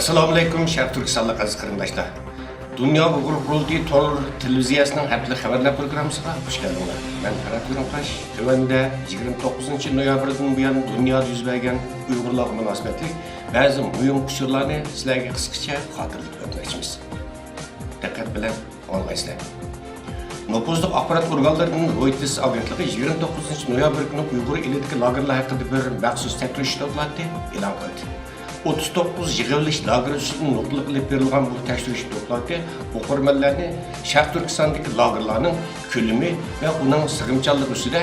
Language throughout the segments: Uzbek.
Assalomu alaykum, Sharq Turkistonlik aziz qarindoshlar. Dunyo Uyg'ur qurultiyi to'g'ri televiziyasining haftalik xabarlar programmasiga xush keldinglar. Men Farhod Qo'rqosh. Tuvanda 29-noyabrdan buyon dunyoda yuz bergan Uyg'urlar munosabatli ba'zi muhim uchurlarni sizlarga qisqacha xotirlatib o'tmoqchimiz. Diqqat bilan anlaysizlar. Nopozluq axborot organlarining Reuters agentligi 29-noyabr kuni Uyg'ur elidagi lagerlar haqida bir maxsus tekshirish to'pladi e'lon qildi. 39 yig'ilish lageri ustidan nuqtalik qilib berilgan bu tekshirish to'plati o'qirmanlarni Sharq Turkistondagi lagerlarning ko'lami va uning sig'imchanligi ustida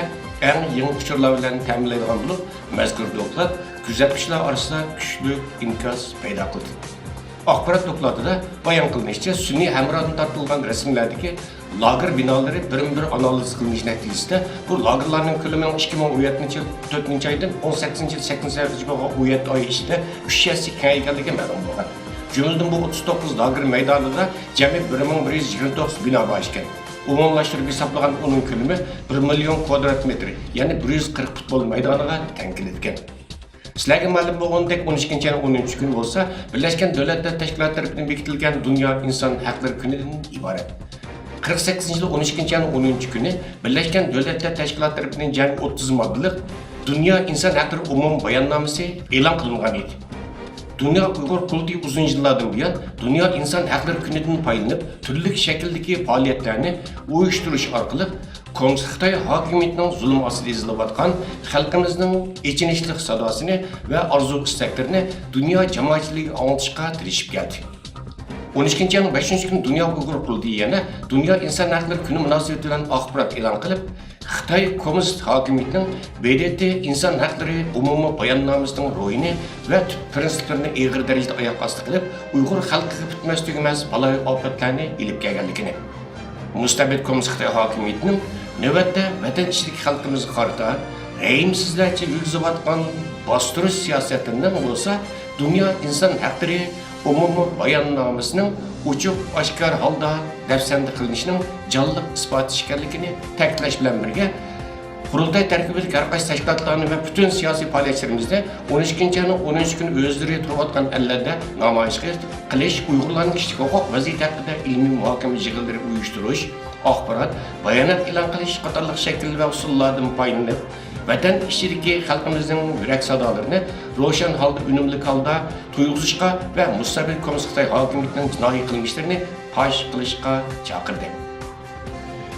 eng yangi uchurlar bilan ta'minlaydigan bo'lib, mazkur to'plat kuzatuvchilar orasida kuchli inkas paydo qildi. Axborot to'platida bayon qilinishicha, sun'iy hamrodan tortilgan rasmlardagi lager binolari bir analiz qilinish natijasida bu lagerlarning ko'lami 2017-4-oydan 18-8 oy ichida 3 yasi kengayganligi ma'lum bo'lgan. Jumladan bu 39 lager maydonida jami 1129 bino bor ekan. Umumlashtirib hisoblagan uning ko'lami 1 million kvadrat metr, ya'ni 140 futbol maydoniga teng keladigan. Sizlarga ma'lum bo'lgandek 12-13 kun bo'lsa, Birlashgan Davlatlar Tashkiloti tomonidan bekitilgan Dunyo inson haqlari kunidan iborat. 48-yil 12-13 kuni Birlashgan Davlatlar Tashkiloti tomonidan jami 30 moddalik Dunyo inson haqlari umum bayonnomasi e'lon qilingan edi. Dunyo Uyg'ur qurultiyi uzun yillardan buyon Dunyo inson haqlari kunidan foydalanib, turli shakldagi faoliyatlarni uyushtirish orqali Kommunist Xitoy hokimiyatining zulm ostida ezilayotgan xalqimizning ichinishli sadosini va orzu-istaklarini dunyo jamoatchiligiga anglitishga tirishib keldi. 12-yil 5-kun Dunyo Uyg'ur qurultiyi yana Dunyo inson haqlari kuni munosabati bilan axborot e'lon qilib, Xitoy kommunist hokimiyatining BDT inson haqlari umumiy bayonnomasining ro'yini va prinsiplarini og'ir darajada oyoq osti qilib, Uyg'ur xalqiga bitmas tugamas baloyi ofatlarni ilib kelganligini. Mustabid kommunist Xitoy hokimiyatining navbatda vatanchilik xalqimizga qarata rəhimsizlarcha yurgizayotgan bostirish siyosatidan bo'lsa, Dunyo inson haqlari umumiy bayonnomasining ochiq oshkor holda dafsanda qilinishining jonliq isboti ekanligini ta'kidlash bilan birga, qurultay tarkibidagi har qaysi tashkilotlarni va butun siyosiy faoliyatlarimizda 12-yil 10 kun o'zlari turayotgan allarda namoyish qilish, Uyg'urlarning kishilik huquq vaziyati haqida ilmiy muhokama yig'inlari uyushtirish, axborot, bayonot e'lon qilish qatorliq shakl va usullardan foydalanib, vatan ichidagi xalqimizning yurak sadolarini ro'shan holda, unumli holda tuyg'izishga va mustabid kommunist Xitoy hokimiyatining jinoiy qilmishlarini fosh qilishga chaqirdi.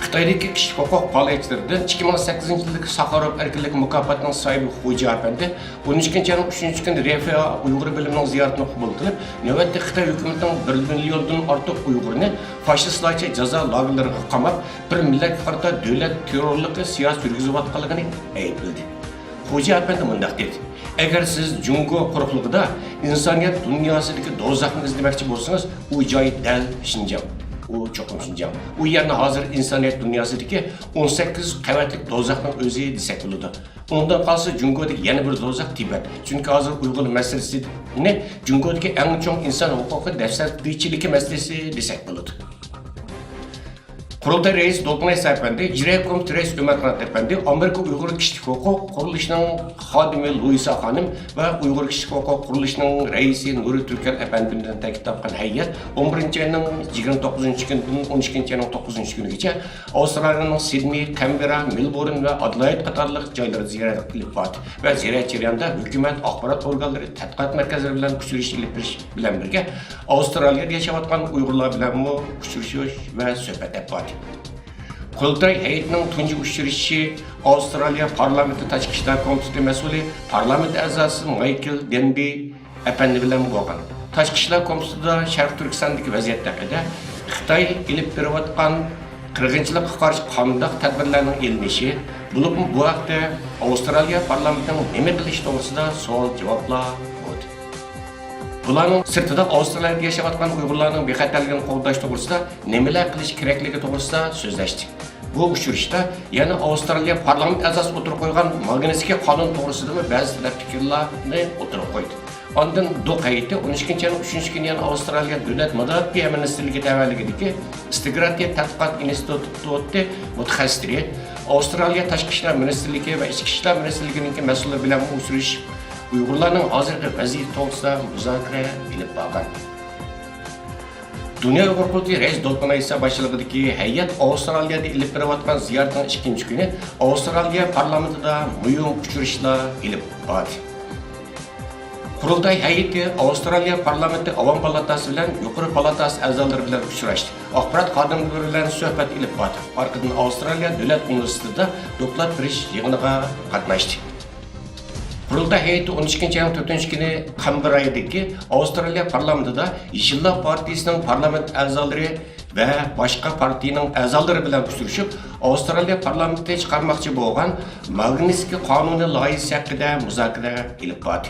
Xitoydagi kishilik huquq faoliyatchilaridan 2008-yildagi Sakharov erkinlik mukofotining sohibi Xo'ja Apandi 12-yil 3 kun RFA Uyg'ur bilimining ziyoratini qabul qilib, navbatda Xitoy hukumatining 1 milliondan ortiq Uyg'urni fashistlarcha jazo lagerlariga qamab, bir millatga qarata davlat terrorligi siyosat yurgizayotganligini aybladi. Xo'ja Apandi mundaq dedi: "Agar siz Jungo quruqligida insoniyat dunyosidagi do'zaxni izlamoqchi bo'lsangiz, u joy dal Xinjiang. U cho'qim Xinjiang. U yerni hozir insoniyat dunyosidagi 18 qavatli do'zaxning o'zi desak bo'ladi. Undan qolsa Jungodagi yana bir do'zax Tibet. Chunki hozir Uyg'ur masalasini Jungodagi eng chong inson huquqi dafsatchiligi masalasi desak bo'ladi." Qurultay raisi Dolqunay Sapandi, ijroiya komiteti raisi Umar Qanat Apandi, Amerika Uyg'ur kishilik huquq qurilishining xodimi Luisa xonim va Uyg'ur kishilik huquq qurilishining raisi Nuri Turkan Apandidan ta'kidlangan hay'at 11-yilning 29-kunidan 12-yilning 9-kunigacha Avstraliyaning Sidney, Canberra, Melbourne va Adelaide qatorliq joylarga ziyorat qilib bordi va ziyorat jarayonida hukumat axborot organlari, tadqiqot markazlari bilan uchrashish ilib berish bilan birga Avstraliyada yashayotgan Uyg'urlar bilan uchrashish va suhbat oldi. Qurultay hay'atining tunji uchrashishi Avstraliya parlamenti tashqi ishlar komiteti mas'uli parlament a'zosi Michael Denby apandi bilan bo'lgan. Tashqi ishlar komitetida Sharq Turkistondagi vaziyat haqida Xitoy ilib berayotgan qirg'inchilikqa qarshi qanday tadbirlarning elinishi, bu vaqtda Avstraliya parlamentining nima qilish to'g'risida savol-javoblar bo'ldi. Bularning sirtida Avstraliyada yashayotgan Uyg'urlarning bexatarligini qo'llash to'g'risida nimalar qilish kerakligi to'g'risida so'zlashdi. Bu uchrashuvda yana Avstraliya parlament a'zosi o'tirib qo'ygan Magnitskiy qonun to'g'risida ba'zi fikrlarni o'tirib qo'ydi. Ondan Doq hay'ati 12-yil 3-kuni yana Avstraliya davlat mudofaa ministrligi tavallugidagi Strategiya tadqiqot instituti mutaxassislari Avstraliya tashqi ishlar ministrligi va ichki ishlar ministrligining mas'ullari bilan uchrashish Uyg'urlarning hozirgi vaziyati to'g'risida muzokara olib borgan. Dünya Uyghur Qurultayı Reis Dolqun Aysa başçılığındaki heyet Avustralya'da ilip beriyotgan ziyaretinin ikinci günü Avustralya parlamentida mühim uçurishlar ilib bordi. Qurultay heyeti Avustralya parlamenti Avam palatasi bilan yuqori palatasi a'zolari bilan uchrashdi. Axborot xodimlari bilan suhbat ilib bordi. Orqadan Avustraliya Davlat universitetida doklad berish yig'iniga qatnashdi. Qurultay heyeti 12-4 günü Canberra'daki Avustralya parlamentida Yeşillar Partisining parlament a'zolari ve başka partinin a'zolari bilan uchrashib, Avustralya parlamentida chiqarmoqchi bo'lgan Magnitsky qonuni loyihasi haqida muzokara olib bordi.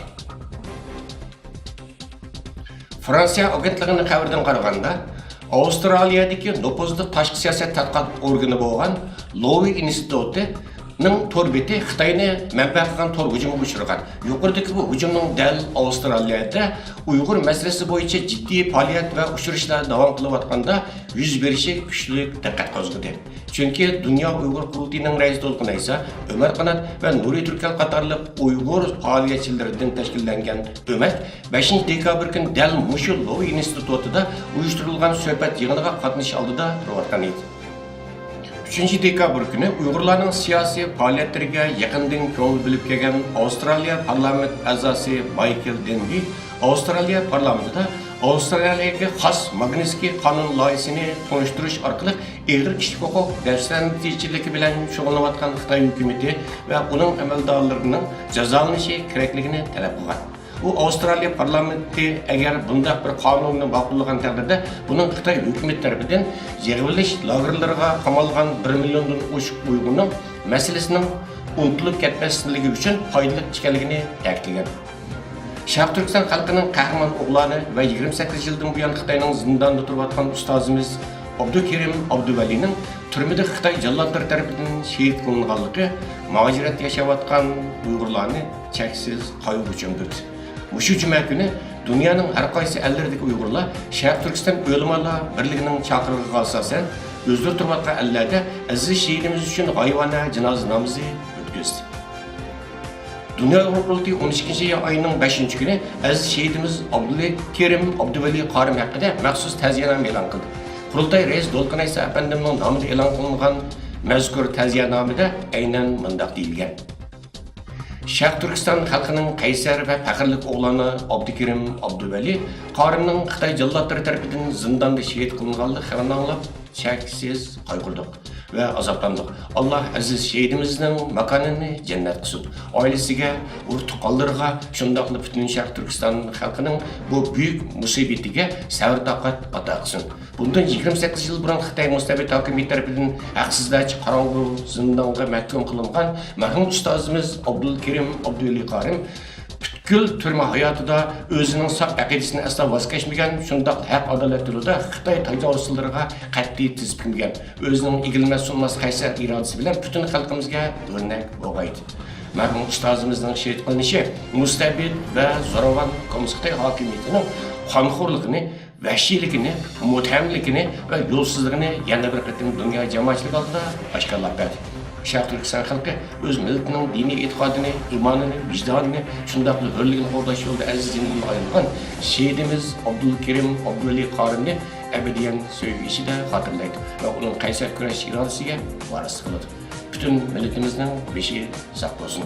Fransiya agentligining xabaridan qaraganda, Avustraliyadagi nopozlik tashqi siyosat tadqiqot organi bo'lgan Lowy instituti tor beti Xitoyni manba qilgan tor hujumga uchragan. Yuqoridagi bu hujumning dal Avustraliyada Uyg'ur masalasi bo'yicha jiddiy faoliyat va uchrashlar davom qilayotganda yuz berishi kuchli diqqat qo'zg'adi. Chunki Dunyo Uyg'ur Qurultayining raisi Dolqun Aysa, Ömer Qanat va Nuri Turkal qatorliq Uyg'ur faoliyatchilaridan tashkillangan hukumat 5 dekabr kuni dal mushu Lowy institutida uyushtirilgan suhbat yig'iniga qatnashish oldida turayotgan edi. 3 dekabr günü Uyg'urlarning siyosiy faoliyatlariga yaqindan ko'ngil bilib kelgan Avustraliya parlament a'zosi Michael Denby Avustraliya parlamentida Avustraliyaga xos Magnitsky qonun loyihasini to'nishtirish orqali ig'ir kishilik huquq dafsanchiligi bilan shug'ullanayotgan Xitoy hukumatı va uning amaldorlarining jazolanishi kerakligini talab qilgan. Bu Avustraliya parlamenti eğer bunda bir kanunni ma'qullagan taqdirda bunun Xitoy hukumat tarafidan yig'ilish lagerlariga qamalgan 1 milliondan oshiq Uyg'urning masalasining unutilib ketmasligi uchun foydali ekanligini ta'kidlagan. Sharq Turkiston xalqining qahramon o'g'loni va 28 yildan buyon Xitoyning zindonda turayotgan ustozimiz Abdukerim Abduvalining turmada Xitoy jallodlari tarafidan shahid qilinganligi muhojirat yashayotgan Uyg'urlarni cheksiz qayg'uga cho'mdirdi. Mushu juma kuni dunyoning har qaysi ellardagi Uyg'urlar Sharq Turkiston o'limalar birligining chaqirig'iga asosan o'zlari turayotgan ellarda aziz shahidimiz uchun g'oyibona janoza namozi o'tkazdi. Dunyo Uyg'ur Qurultayı 12 ayının 5 günü aziz shahidimiz Abdukerim Abduvali Qorim haqida maxsus ta'ziyanoma e'lon qildi. Qurultay Reis Dolqun Aysa apandimning nomida e'lon qilingan mazkur ta'ziyanomada aynan mundaq deyilgan. Sharq Turkiston xalqining qaysar va faxrli o'g'loni Abdukerim Abduvali Qorimning Xitoy jallodlari tarafidan zindonda shahid qilinganligi xabarini anglab cheksiz qayg'urdik ve azaplandık. Allah aziz şehidimizin makanını cennet kılsın. Ailesiga, urtuqallarga, şundaqlı bütün Sharq Turkiston xalqining bu büyük musibetiga sabr taqat ato qilsin. Bundan 28 yıl burun Xitoy mustabid hokimiyat tarafidan haqsizlarcha qarong'u zindonga mahkum qilingan marhum ustozimiz Abdukerim Abduvali Qorim butkul turma hayotida o'zining saf aqidasini aslo voz kechmagan, shundoq haq adolat yo'lida Xitoy tajovuzchilariga qat'iy tiz qo'ygan, o'zining egilmas sunmas qaysar irodasi bilan butun xalqimizga o'rnak bo'lg'aydi. Marhum ustozimizning shahid qilinishi mustabid va zo'ravon Xitoy hokimiyatining qonxo'rligini, vahshiyligini, muttahamligini va yo'lsizligini yana bir qatim dunyo jamoatchiligi oldida oshkorlab berdi. Sharq Turkiston xalqi o'z millatining diniy e'tiqodini, imonini, vijdonini, shundaqli hurligini qo'llash yo'lida aziz jonidan ayrilgan shehidimiz Abdukerim Abduvali Qorimni abadiyan sevgi ichida xotirlaydi va uning qaysar kurash irodasiga varis qiladi. Butun millatimizning beshi sog' bo'lsin.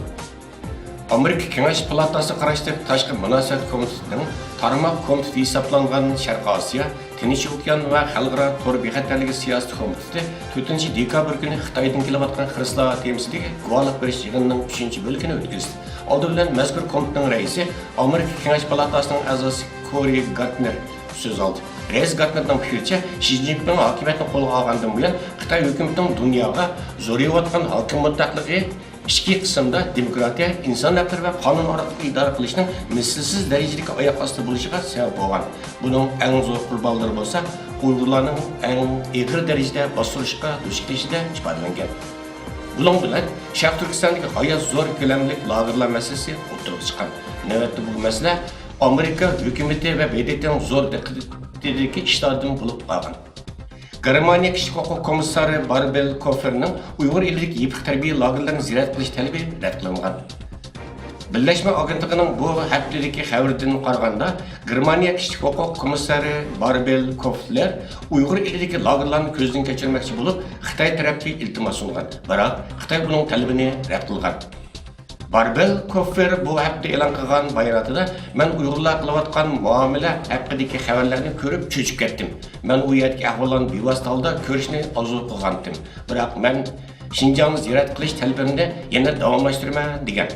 Amerika Kengash palatasi qarashli tashqi munosabat komitetining tarmoq komiteti hisoblangan Sharq Osiyo, Tinch okean va xalqaro tor bexatarligi siyosiy komiteti 4 dekabr kuni Xitoydan kelayotgan xristian temsiligi guvohlik berish yig'inining 3-bo'lagini o'tkazdi. Oldi bilan mazkur komitetining raisi Amerika Kengash palatasining a'zosi Cory Gardner so'z oldi. Reis Gardnerning fikricha, Xi Jinping hokimiyatni qo'lga olgandan buyon Xitoy hukumatining dunyoga zo'rayotgan hokim mutlaqligi İki qismda demokratiya, inson haqlari va qonun orqali idora qilishning mislsiz darajadagi oyoq osti bo'lishiga sabab bo'lgan. Buning eng zo'r qurbonlari bo'lsa, Uyg'urlarning eng og'ir darajada bostirishga duch kelishida ifodalangan. Buning bilan Sharq Turkistondagi g'oyat zo'r ko'lamli lagerlar masalasi o'tirib chiqqan. Navbatda bu masala Amerika hukumati va BDTning zo'r diqqatidagi ishlardan bo'lib qolgan. Germaniya Kişilik Huquq Komissari Barbel Koferning Uyg'ur elidagi yipiq tarbiya lagerlarini ziyorat qilish talabi rad qilingan. Birleşme Agentligining bu haftadagi xabaridan qaraganda, Germaniya Kishilik huquq komissari Barbel Kofler Uyg'ur elidagi lagerlarni ko'zdan kechirmoqchi bo'lib, Xitoy tarafiga iltimos sungan. Biroq Xitoy buning talabini rad qilgan. Barbel Kofler bu hafta e'lon qilgan bayonotida men Uyg'urlar qilayotgan muomala haqidagi xabarlarni ko'rib cho'chib ketdim. Men u yerdagi ahvollarni bevosita holda ko'rishni orzu qilgandim. Biroq men Xinjiangni ziyorat qilish talabimni yana davomlashtiraman degan.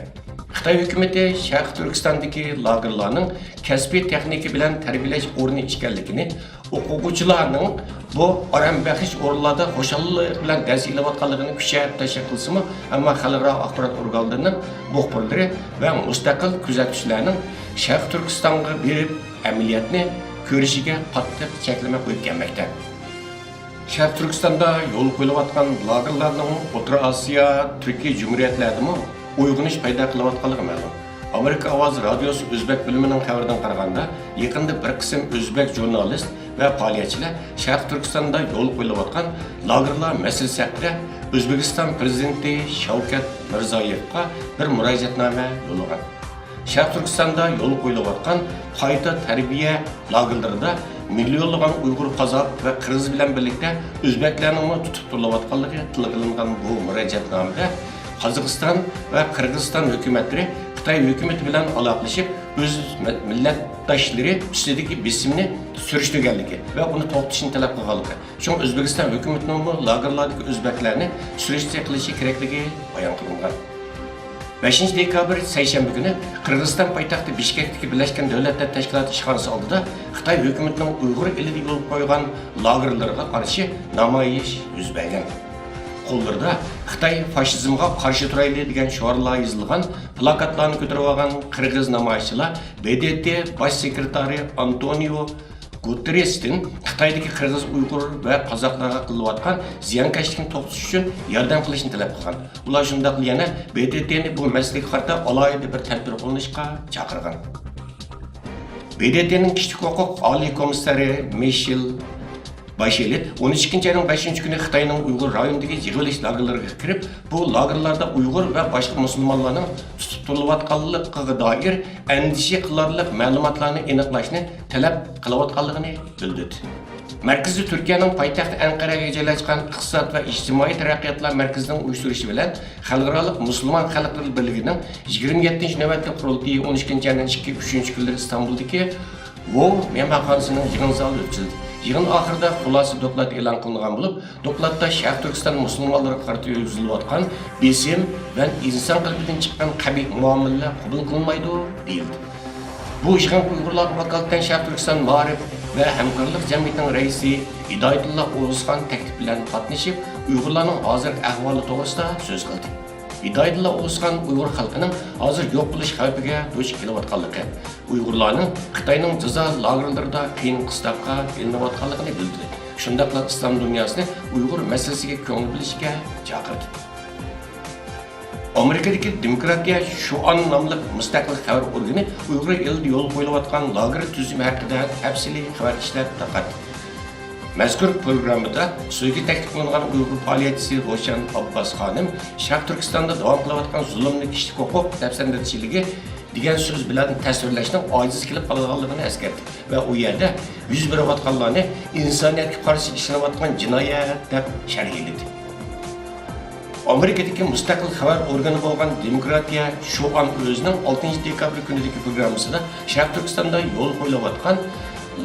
Xitoy hukumati Sharq Turkistondagi lagerlarning kasbiy texnika bilan tarbiyalash o'rni ekanligini, o'quvchilarning bu orambaxish o'rinlarda xo'shallik bilan dars olayotganligini kuchaytirib tashkil qilsa-mu, ammo xalqaro axborot organlarining muxbirlari va mustaqil kuzatuvchilarning Sharq Turkistonga berib amaliyotni ko'rishiga qattiq cheklama qo'yib kelmoqda. Sharq Turkistonda yo'l qo'yilayotgan lagerlarning O'rta Osiyo, Turkiya Jumhuriyatlarida uyg'unish paydo qilayotganligi ma'lum. Amerika Ovoz radiosi o'zbek bilimining xabaridan qaraganda, yaqinda bir qism o'zbek jurnalist va faoliyatchilar Sharq Turkistonda yo'l qo'yilayotgan lagerlar masalasi haqida O'zbekiston prezidenti Shavkat Mirziyoyevga bir murojaatnoma yo'llagan. Sharq Turkistonda yo'l qo'yilayotgan qayta tarbiya lagerlarida millionlagan Uyg'ur, qozoq va qirg'iz bilan birlikda o'zbeklarning tutib turilayotganligi tilga bu murojaatnomada Qozog'iston va Qirg'iziston hukumatlari Xitoy hukumati bilan aloqalashib, o'z millatdoshlari ustidagi bisimni surishtirganligi va uni to'xtatishni talab qilganligi. Shunga O'zbekiston hukumatining lagerlardagi o'zbeklarni surishtir qilishi kerakligi bayon qilingan. 5 dekabr seshanba kuni Qirg'iziston poytaxti Bishkekdagi Birlashgan Davlatlar Tashkiloti ishxonasi oldida Xitoy hukumatining Uyg'ur elida yo'l qo'ygan lagerlarga qarshi namoyish yuz bergan. Qo'llarida Xitoy fashizmga qarshi turayli degan shiorlar yozilgan plakatlarni ko'tarib olgan qirg'iz namoyishchilar BDT bosh sekretari Antonio Guterresdan Xitoydagi qirg'iz, Uyg'ur va qozoqlarga qilayotgan ziyonkashlikni to'xtatish uchun yordam qilishni talab qilgan. Ular shunday yana BDTni bu masalaga qarata alohida bir tadbir qo'llashga chaqirgan. BDTning kishilik huquq oliy komissari Michel Bachelet 12 ayning 5-kuni Xitoyning Uyg'ur rayonidagi yig'ilish lagerlariga kirib, bu lagerlarda Uyg'ur va boshqa musulmonlarning tutib turilayotganligiga doir andisha qilarliq ma'lumotlarni aniqlashni talab qilayotganligini bildirdi. Markaziy Turkiyaning poytaxti Anqaraga joylashgan iqtisod va ijtimoiy taraqqiyotlar markazining uyushtirishi bilan Xalqaro musulmon xalqlar birligining 27-navbatli qurultiyi 12 ayning 2-3 kunlari İstanbuldagi Vo mehmonxonasining yig'in zalida o'tkazildi. Yig'in oxirida xulosa doklad e'lon qilingan bo'lib, dokladda Sharq Turkiston musulmonlariga qarshi yurgizilayotgan besim va inson qalbidan chiqqan qabih muomalalar qabul qilinmaydi deyildi. Bu yig'in Uyg'urlar vakolatan Sharq Turkiston ma'rif va hamkorlik jamiyatining raisi Hidoyatulloh O'g'izxon taklif bilan qatnashib, Uyg'urlarning hozirgi ahvoli to'g'risida so'z qildi. Hidoyatulloh O'g'izxon Uyg'ur xalqining hozir yo'q bo'lish xavfiga duch kelayotganligi, Uyg'urlarning Xitoyning jazo lagerlarida qiyin qistoqqa ilinayotganligini bildirdi. Shundaqla islom dunyosini Uyg'ur masalasiga ko'ngil bilishga chaqirdi. Amerikadagi Demokratiya Shuan nomli mustaqil xabar organi Uyg'ur elida yo'l qo'yilayotgan lager tuzumi haqida tafsiliy xabar ishlab tarqatdi. Mazkur programmada so'zga taklif qilingan Uyg'ur faoliyatchisi Ro'shan Abbos xonim Sharq Turkistonda davom qilayotgan zulmni kishilik huquq tafsirlantirishiligi degan so'z bilan tasvirlashning ojiz kelib qolganligini eskartdi va u yerda yuz berayotganlarni insoniyatga qarshi ishlanayotgan jinoyat deb sharhladi. Amerikadagi mustaqil xabar organi bo'lgan Demokratiya Shuan o'zining 6 dekabr kunidagi programmasida Sharq Turkistonda yo'l qo'yilayotgan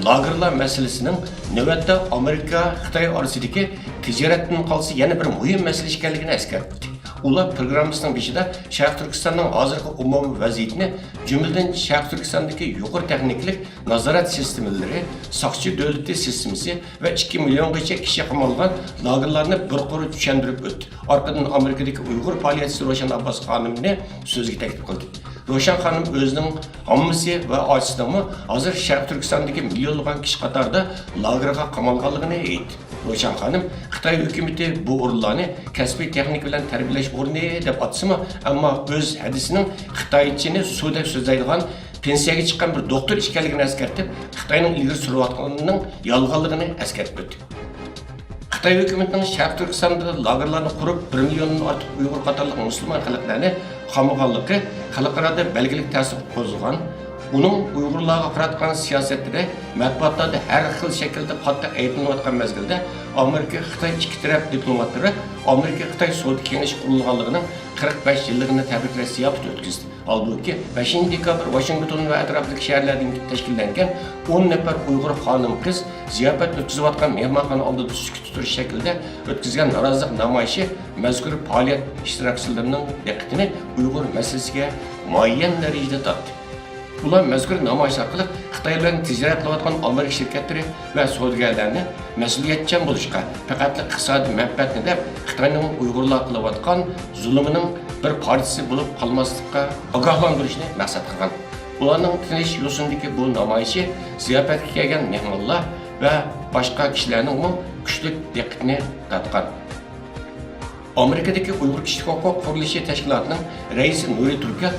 lagerlar masalasining navbatda Amerika Xitoy orasidagi tijoratdan qolsa yana bir muhim masala ekanligini eskartdi. Ular programmasining beshida Sharq Turkistonning hozirgi umumiy vaziyatini, jumladan Sharq Turkistondagi yuqori texniklik nazorat sistemalari, soqchi davlati sistemasi va 2 milliongacha kishi qamalgan lagerlarni bir qora tushuntirib o'tdi. Orqadan Amerikadagi Uyg'ur faoliyatchisi Ro'shan Abbos xonimni so'zga taklif qildi. Ro'shan xonim o'zining hammasi va oilasini hozir Sharq Turkistondagi millionlagan kishi qatorida lagerga qamalganligini aytdi. Ro'shan xonim Xitoy hukumati bu o'rinlarni kasbiy texnika bilan tarbiyalash o'rni deb atsimi, ammo o'z hadisining Xitoychini suv deb so'zlaydigan pensiyaga chiqqan bir doktor ekanligini eskartib, Xitoyning ilgari surayotganining yolg'onligini eskartib o'tdi. Xitoy hukumatining Sharq Turkistonda lagerlarni qurib 1 milliondan ortiq Uyg'ur qatorliq musulmon xalqlarni qamıganlığı xalqarada belgilik ta'sir qo'zg'agan. Uning Uyg'urlarga qaratgan siyosatida matbuotlarda har xil shaklda qattiq aytilayotgan mezgilda Amerika Xitoy ikki taraf diplomatlari Amerika Xitoy savdo kengashi qurilganligining 45 yilligini tabriklash ziyofati o'tkazdi. Halbuki 5 dekabr Washington va atrofidagi shaharlardan tashkillangan 10 nafar Uyg'ur xonim-qiz ziyofat o'tkazayotgan mehmonxona oldida sukut turish shaklida o'tkazgan norozilik namoyishi mazkur faoliyat ishtirokchilarining diqqatini Uyg'ur masalasiga muayyan darajada tortdi. Ular mazkur namoyish orqali Xitoy bilan tijorat qilayotgan Amerika shirkatlari va savdogarlarni mas'uliyatchan bo'lishga, faqat iqtisodiy manfaatni deb Xitoyning Uyg'urlar qilayotgan zulmining bir parchasi bo'lib qolmaslikka ogohlantirishni maqsad qilgan. Ularning tinish yo'sindagi bu namoyishi ziyofatga kelgan mehmonlar va boshqa kishilarning kuchli diqqatini tortgan. Amerikadagi Uyg'ur kishilik huquq qurilishi tashkilotining raisi Nuri Turkiy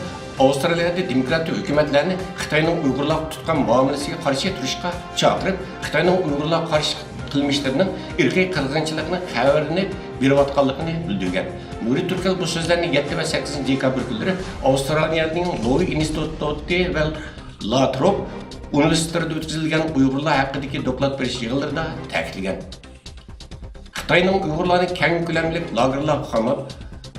Avustraliyada demokratik hukumatlarni Xitoyning Uyg'urlarga tutgan muomalasiga qarshi turishga chaqirib, Xitoyning Uyg'urlarga qarshi qilmishlarining irqiy qirg'inchilikni xabarini berayotganligini bildirgan. Nuri Turkiy bu so'zlarni 7 va 8 dekabr kunlari Avstraliyaning Lowy instituti va La Trobe universitetlarida o'tkazilgan Uyg'urlar haqidagi doklad berish yig'inlarida ta'kidlagan. Xitoyning Uyg'urlarni keng ko'lamli lagerlarga qamab,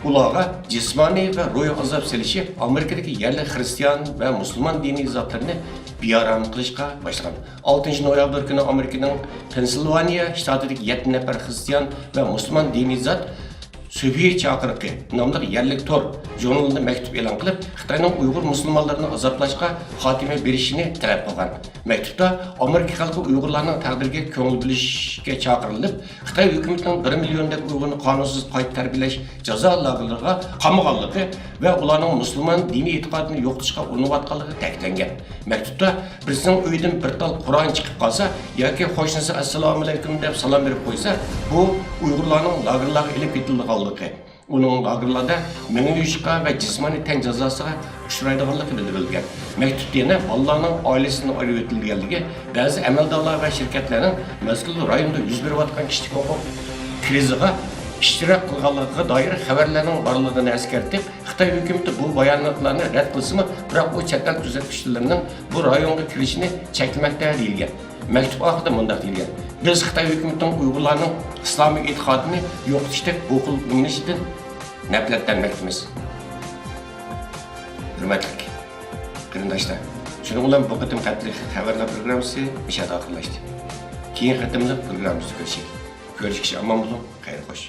ularga jismoniy va ruhiy azob selishi Amerikadagi yerli xristian va musulmon diniy zotlarini bearam qilishga boshlagan. 6 noyabr kuni Amerikaning Pensilvaniya shtatidagi 7 nafar xristian va musulmon diniy zot Sufiy chaqiriqi nomli yerlik tor jurnalida maktub e'lon qilib, Xitoyning Uyg'ur musulmonlarini azoblashga xotima berishini talab qilgan. Maktubda Amerika xalqi Uyg'urlarning taqdiriga ko'ngil bo'lishga chaqirilib, Xitoy hukumatining 1 milliondagi Uyg'urni qonunsiz qayta tarbiyalash jazo lagerlariga qamag'anligi va ularning musulmon diniy e'tiqodini yo'qotishga urinayotganligi ta'kidlangan. Maktubda bizning uydan bir tal Qur'on chiqib qolsa yoki qo'shnisi assalomu alaykum deb salom berib qo'ysa, bu Uyg'urlarning lagerlarga ilib ketilgan uning lagerlarda mingyushqa va jismoniy tan jazosiga uchraydiganligi bildirilgan. Maktubda yana bolalarning oilasining ayirib o'tilganligi, ba'zi amaldorlar va shirkatlarning mazkur rayonda yuz berayotgan kishilik huquq kriziga ishtirok qilganligiga doir xabarlarning borligini eskartib, Xitoy hukumati bu bayonotlarni rad qilsa-mu, biroq u chet el kuzatuvchilarining bu rayonga kirishini cheklamoqda deyilgan. Maktub oxirida mundaq deyilgan: biz Xitoy hukumatining Uyg'urlarning islomiy e'tiqodini yo'qotishda bu xil qilmishidan nafratlanmoqdamiz. Hurmatli qarindoshlar, shuning bilan bu qatim qatli xabarlar programmasi ishga oxirlashdi. Keyin qatimliq programmamizni ko'rishik. Görüşürüz. Amman bulun. Hayır hoş.